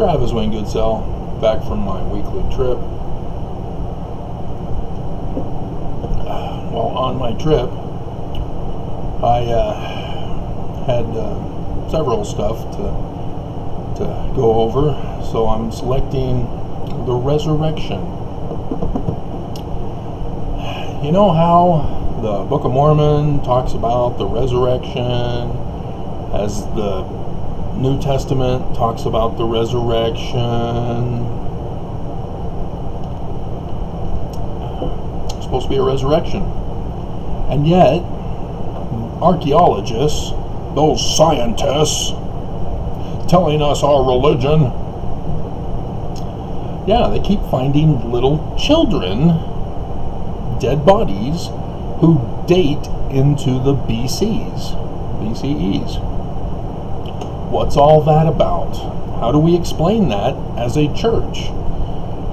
Travis Wayne Goodsell, back from my weekly trip. Well, on my trip, I had several stuff to go over, so I'm selecting the resurrection. You know how the Book of Mormon talks about the resurrection, as the New Testament talks about the resurrection? It's supposed to be a resurrection. And yet, archaeologists, those scientists telling us our religion, yeah, they keep finding little children, dead bodies, who date into the BCEs. What's all that about? How do we explain that as a church?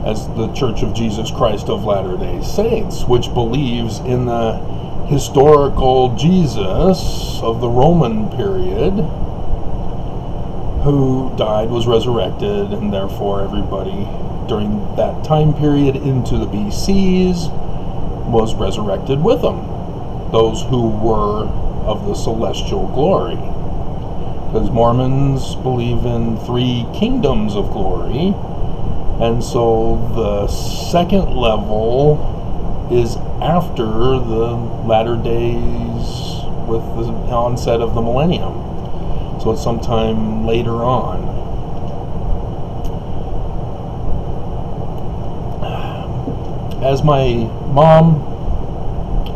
As the Church of Jesus Christ of Latter-day Saints, which believes in the historical Jesus of the Roman period, who died, was resurrected, and therefore everybody during that time period into the BCs was resurrected with them. Those who were of the celestial glory. Because Mormons believe in 3 kingdoms of glory, and so the second level is after the latter days with the onset of the millennium. So it's sometime later on. As my mom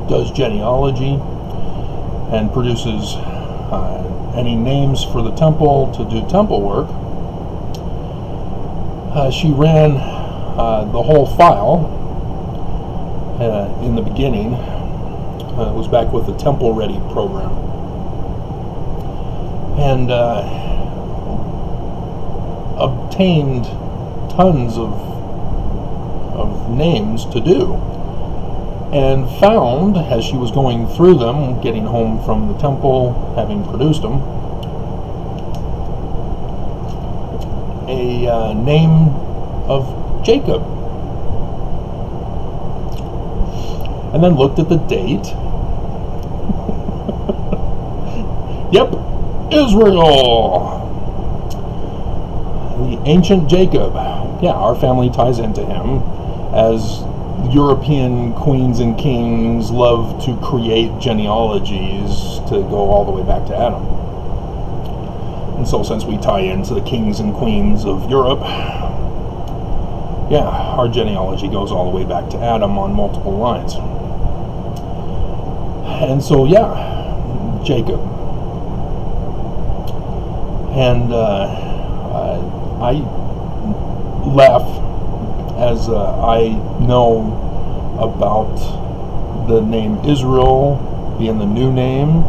does genealogy and produces any names for the temple to do temple work, she ran the whole file in the beginning. It was back with the Temple Ready program, and obtained tons of names to do, and found, as she was going through them, getting home from the temple, having produced them, a name of Jacob. And then looked at the date. Yep, Israel! The ancient Jacob. Yeah, our family ties into him, as European queens and kings love to create genealogies to go all the way back to Adam. And so since we tie into the kings and queens of Europe, yeah, our genealogy goes all the way back to Adam on multiple lines. And so, yeah, Jacob. And I laugh as I know about the name Israel being the new name,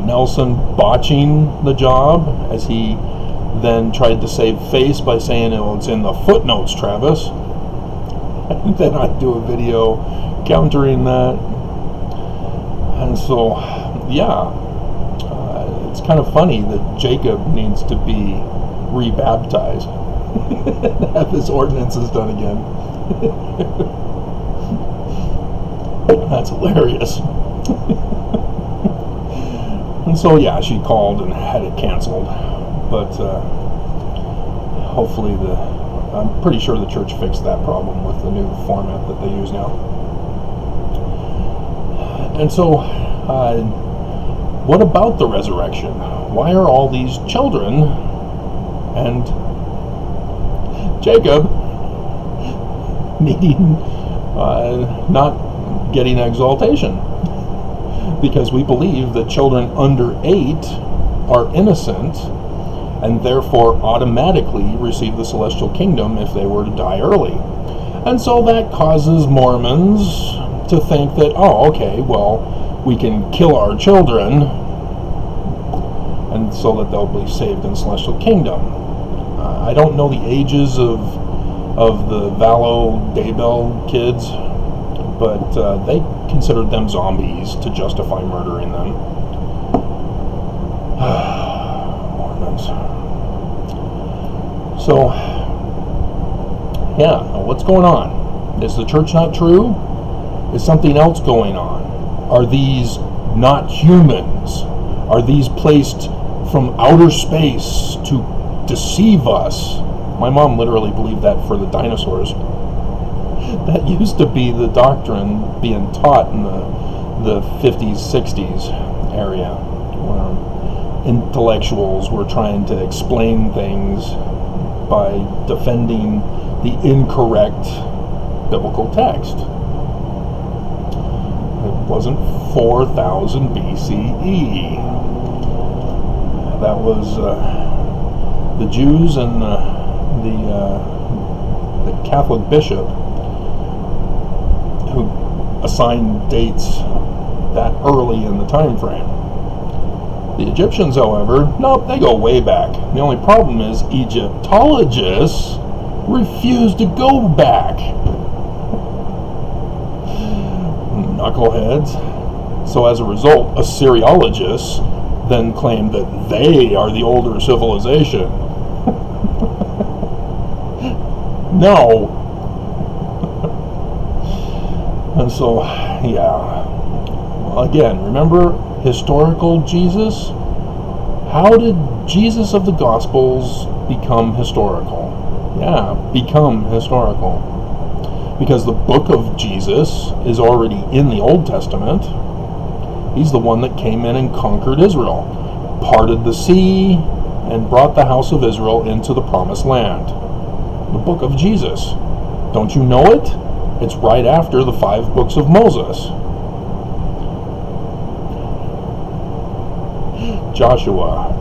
Nelson botching the job, as he then tried to save face by saying, "Oh, it's in the footnotes, Travis." And then I do a video countering that. And so, yeah, it's kind of funny that Jacob needs to be rebaptized. Have his ordinances done again. That's hilarious. And so, yeah, she called and had it canceled. But hopefully I'm pretty sure the church fixed that problem with the new format that they use now. And so, what about the resurrection? Why are all these children and Jacob needing, not getting exaltation? Because we believe that children under 8 are innocent and therefore automatically receive the celestial kingdom if they were to die early. And so that causes Mormons to think that, oh, okay, well, we can kill our children, and so that they'll be saved in the celestial kingdom. I don't know the ages of the Valo Daybell kids, but they considered them zombies to justify murdering them. Mormons. So, yeah, what's going on? Is the church not true? Is something else going on? Are these not humans? Are these placed from outer space to deceive us? My mom literally believed that for the dinosaurs. That used to be the doctrine being taught in the 50s, 60s area, where intellectuals were trying to explain things by defending the incorrect biblical text. It wasn't 4000 BCE. That was the Jews and the Catholic bishop who assigned dates that early in the time frame. The Egyptians, however, nope, they go way back. The only problem is Egyptologists refuse to go back. Knuckleheads. So as a result, Assyriologists then claim that they are the older civilization. No. And so, yeah. Well, again, remember historical Jesus? How did Jesus of the Gospels become historical? Yeah, become historical. Because the book of Jesus is already in the Old Testament. He's the one that came in and conquered Israel, parted the sea, and brought the house of Israel into the promised land. The book of Jesus. Don't you know it? It's right after the 5 books of Moses. Joshua.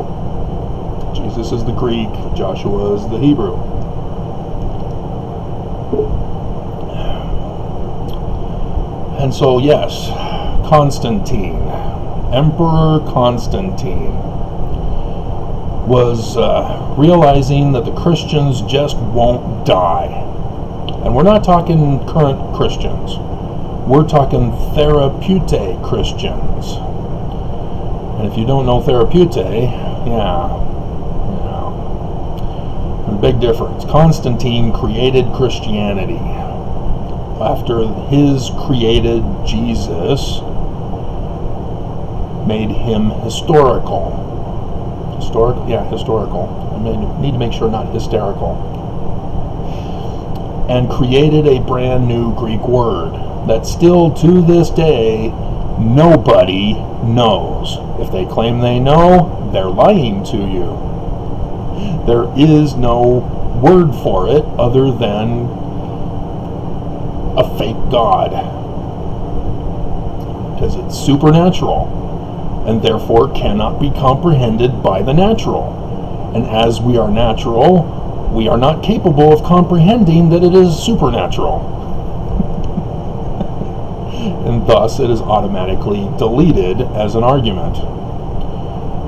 Jesus is the Greek, Joshua is the Hebrew. And so, yes, Constantine, Emperor Constantine, was realizing that the Christians just won't die. And we're not talking current Christians. We're talking therapeutic Christians. And if you don't know therapeutic, big difference. Constantine created Christianity. After his created Jesus made him historical. Historical. I need to make sure not hysterical. And created a brand new Greek word that still to this day nobody knows. If they claim they know, they're lying to you. There is no word for it other than a fake God, because it's supernatural and therefore cannot be comprehended by the natural. And as we are natural, we are not capable of comprehending that it is supernatural. And thus it is automatically deleted as an argument.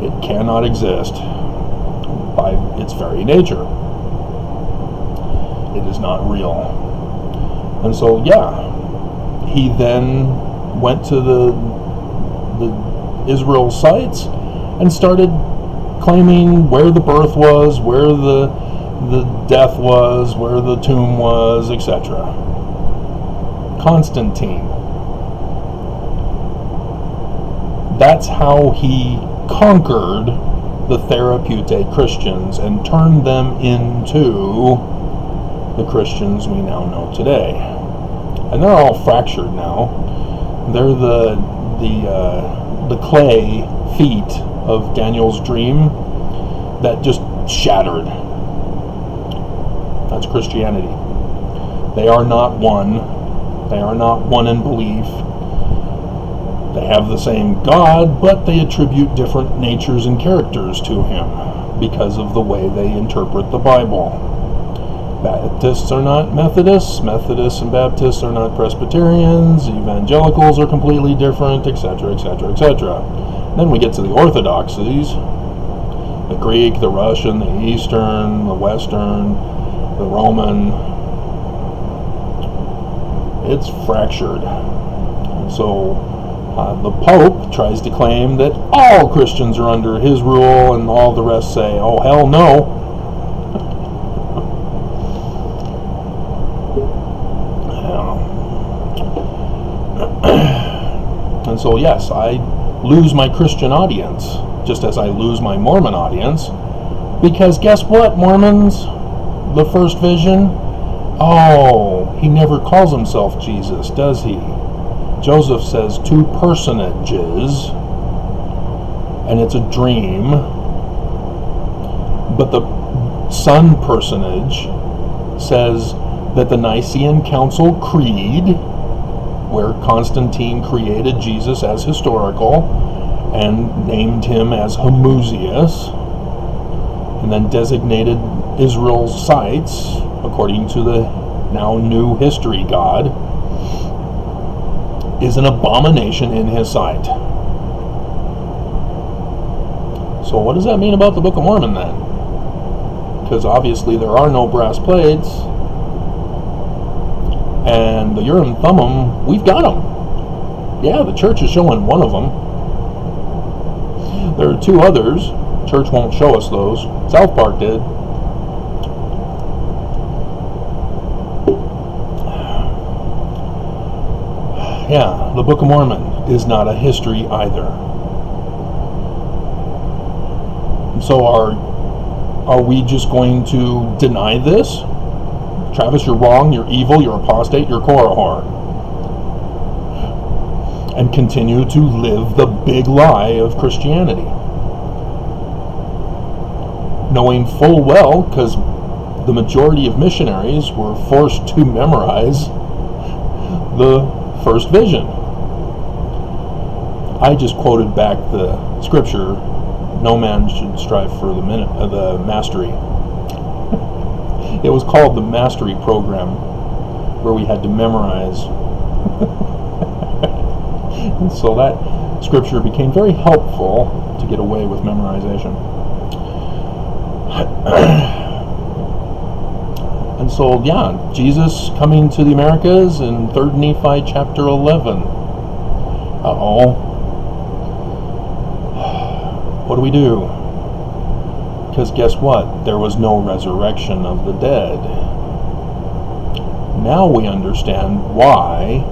It cannot exist by its very nature. It is not real. And so, he then went to the Israel sites and started claiming where the birth was, where the death was, where the tomb was, etc. Constantine. That's how he conquered the therapeutic Christians and turned them into the Christians we now know today. And they're all fractured now. They're the clay feet of Daniel's dream that just shattered. That's Christianity. They are not one. They are not one in belief. They have the same God, but they attribute different natures and characters to him because of the way they interpret the Bible. Baptists are not Methodists. Methodists and Baptists are not Presbyterians. Evangelicals are completely different, etc., etc., etc. Then we get to the orthodoxies. The Greek, the Russian, the Eastern, the Western, the Roman. It's fractured. And so the Pope tries to claim that all Christians are under his rule, and all the rest say, oh, hell no. And so, yes, I lose my Christian audience, just as I lose my Mormon audience, because guess what, Mormons? The first vision? Oh, he never calls himself Jesus, does he? Joseph says 2 personages, and it's a dream. But the Son personage says that the Nicene Council Creed, where Constantine created Jesus as historical and named him as Homoousios, and then designated Israel's sites according to the now new history God, is an abomination in his sight. So what does that mean about the Book of Mormon then? Because obviously there are no brass plates, and the Urim and Thummim, we've got them. Yeah, the church is showing one of them. There are 2 others. Church won't show us those. South Park did. Yeah, the Book of Mormon is not a history either. So are we just going to deny this? Travis, you're wrong, you're evil, you're apostate, you're Korahor. And continue to live the big lie of Christianity. Knowing full well, because the majority of missionaries were forced to memorize the first vision. I just quoted back the scripture, no man should strive for the mastery. It was called the Mastery Program, where we had to memorize. And so that scripture became very helpful to get away with memorization. And so, yeah, Jesus coming to the Americas in 3rd Nephi chapter 11. Uh-oh. What do we do? Because guess what? There was no resurrection of the dead. Now we understand why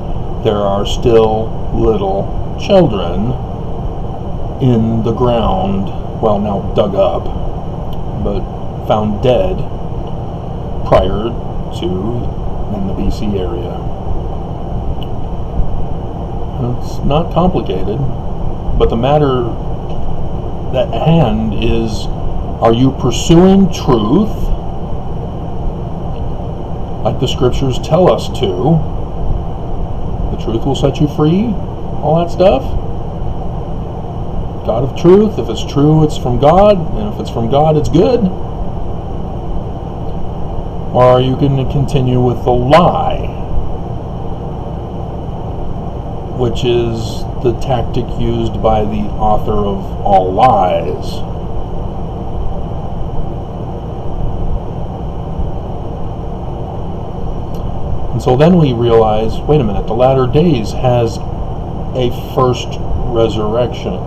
there are still little children in the ground, well, now dug up, but found dead prior to in the BC area. It's not complicated, but the matter at hand is, are you pursuing truth like the scriptures tell us to? The truth will set you free, all that stuff. God of truth, if it's true, it's from God, and if it's from God, it's good. Or are you going to continue with the lie, which is the tactic used by the author of all lies? And so then we realize, wait a minute, the latter days has a first resurrection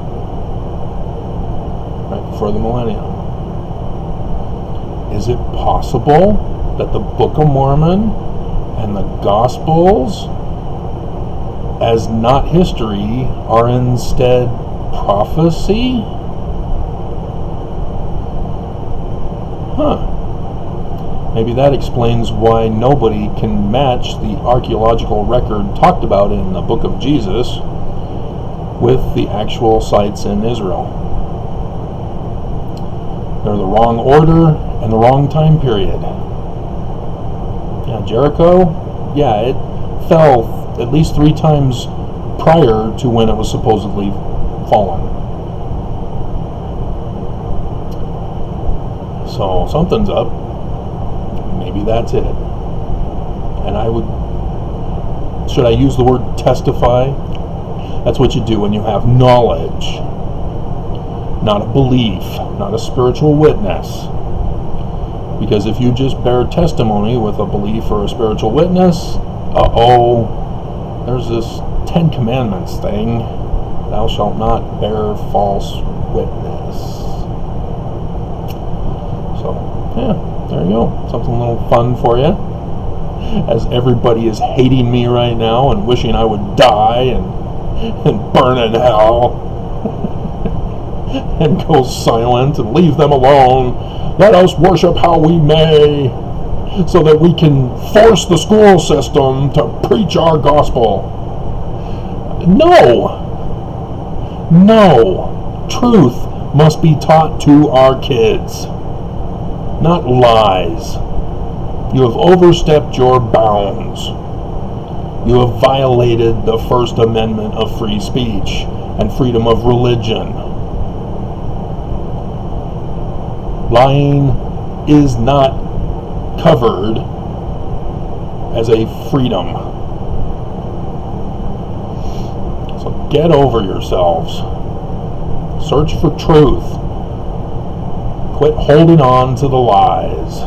right before the millennium. Is it possible that the Book of Mormon and the Gospels, as not history, are instead prophecy? Maybe that explains why nobody can match the archaeological record talked about in the Book of Jesus with the actual sites in Israel. They're the wrong order and the wrong time period. Yeah, Jericho, yeah, it fell at least 3 times prior to when it was supposedly fallen. So something's up. Maybe that's it. And should I use the word testify? That's what you do when you have knowledge, not a belief, not a spiritual witness. Because if you just bear testimony with a belief or a spiritual witness, there's this 10 Commandments thing. Thou shalt not bear false witness. So, yeah, there you go. Something a little fun for you. As everybody is hating me right now and wishing I would die and and burn in hell and go silent and leave them alone. Let us worship how we may, so that we can force the school system to preach our gospel. No. Truth must be taught to our kids, not lies. You have overstepped your bounds. You have violated the First Amendment of free speech and freedom of religion. Lying is not covered as a freedom. So get over yourselves. Search for truth. Quit holding on to the lies.